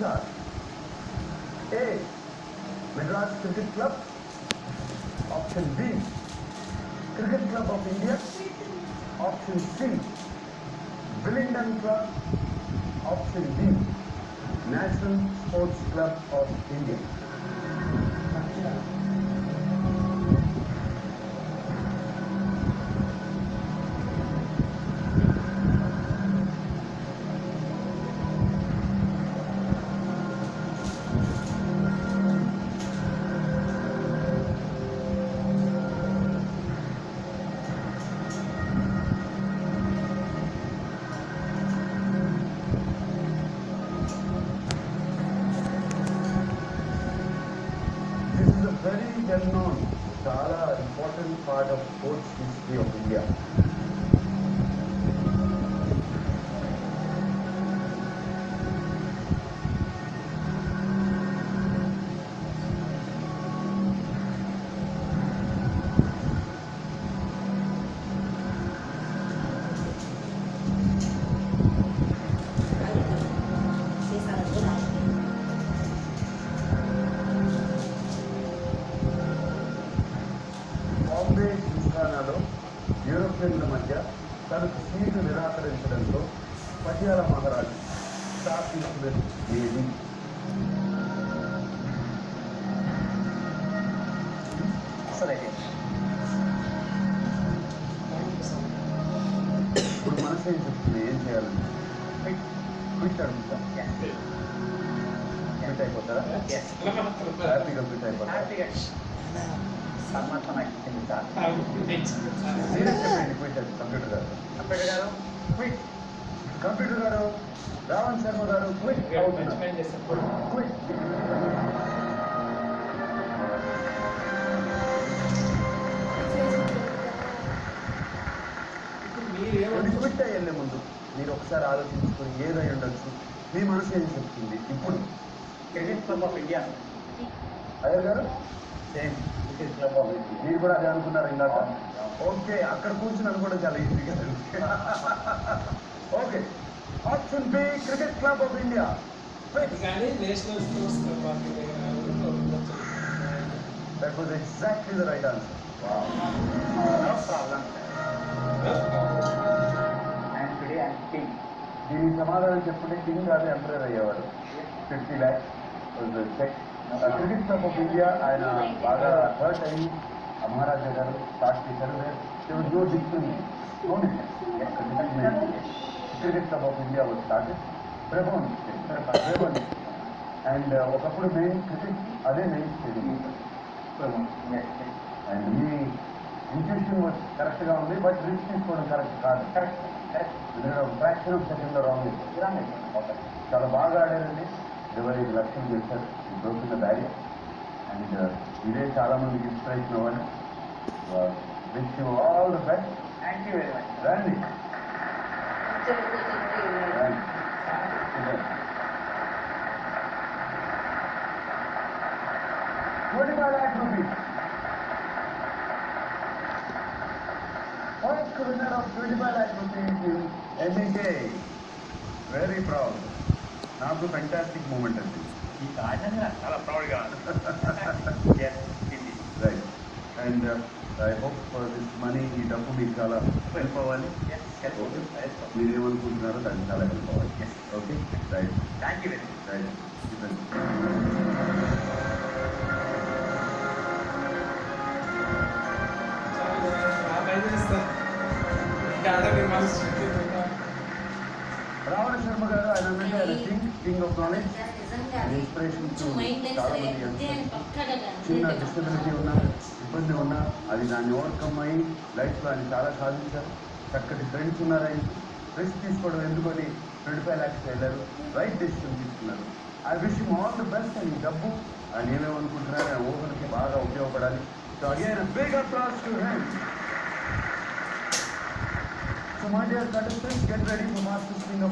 are A. Madras Cricket Club. Option B. Cricket Club of India. Option C. Willingdon Club. Option D. National Sports Club of India. Very well known, చాలా important part of sports history of India. Bombay జింఖానాలో యూరోపియన్ల మధ్య తనకు seat నిరాకరించడంతో Patiala మహారాజు స్థాపించినది ఏది? ఇప్పుడు మనసు ఏం చెప్తుంది, ఏం చేయాలని? క్విట్ అడుగుతా, క్విట్ అయిపోతారా? హ్యాపీగా క్విట్ అయిపోతారా? కంప్యూటర్ గారు రావణ్ శర్మ గారు క్విట్ అయ్యే ముందు మీరు ఒకసారి ఆలోచించుకొని ఏదై ఉండొచ్చు, మీ మనసు ఏం చెప్తుంది? ఇప్పుడు cricket club of India. Iyer garu same cricket club of India. మీరు కూడా అదే అనుకున్నారు ఇందాక? ఓకే, అక్కడ కూర్చుని అనుకోవడం చాలా ఈజీగా తెలుసు. Okay, option B cricket club of India. That was exactly the right answer. Wow. No problem. And today I am king. దీనికి సమాధానం చెప్పుకుంటే కింగ్ కాదు ఎంపరర్ అయ్యేవాడు. 50 lakhs was the check. Cricket club of India ఆయన బాగా hurt అయ్యి Maharaja garu start చేశారు. No difference, no difference. Cricket club of India was started Brabourne and ఒకప్పుడు మెయిన్ క్రికెట్ అదే మెయిన్ స్టేడియం. అండ్ మీ ఇంట్యూషన్ కరెక్ట్గా ఉంది, బట్ రిస్క్ తీసుకోవడం కరెక్ట్ కాదు. కరెక్ట్ ఫ్రాక్షన్ ఆఫ్ సెకండ్లో రాంగ్ అయిపోయింది. చాలా బాగా ఆడారండి. 25 లక్షలు చేశారు దొరుకుతున్న బ్యారీ. అండ్ ఇదే చాలా మందికి ఇన్స్పిరేషన్ అవ్వాలి. Wish you all the best. Thank you very much. రండి రండి. 25 lakh rupees. First winner of 25 lakh rupees is MEK. Very proud. నాకు ఫ్యాంటాస్టిక్ మూమెంట్ అండి. ఈ కారణంగా చాలా ప్రౌడ్గా right. And I hope this money, ఈ డబ్బు మీకు చాలా హెల్ప్ అవ్వాలి. మీరేమనుకుంటున్నారో దానికి చాలా హెల్ప్ అవ్వాలి. Okay, right. Thank you very much. Right. Ravana Sharma గారు ఆయన అంటే king of knowledge, inspiration to చాలా మంది. చిన్న డిస్టబిలిటీ ఉన్నా, ఇబ్బంది ఉన్నా అది దాన్ని ఓవర్కమ్ అయ్యి లైఫ్లో ఆయన చాలా సాధించారు. చక్కటి ఫ్రెండ్స్ ఉన్నారు. ఆయన రిస్క్ తీసుకోవడం ఎందుకని 25 lakhs వెళ్ళారు. రైట్ డెసిషన్ తీసుకున్నారు. I wish you all the best. And డబ్బు ఆయన ఏమేమనుకుంటున్నారు, ఆయన ఊహలకి బాగా ఉపయోగపడాలి. So again big applause to him. So my dear contestants, get ready for Master Swing of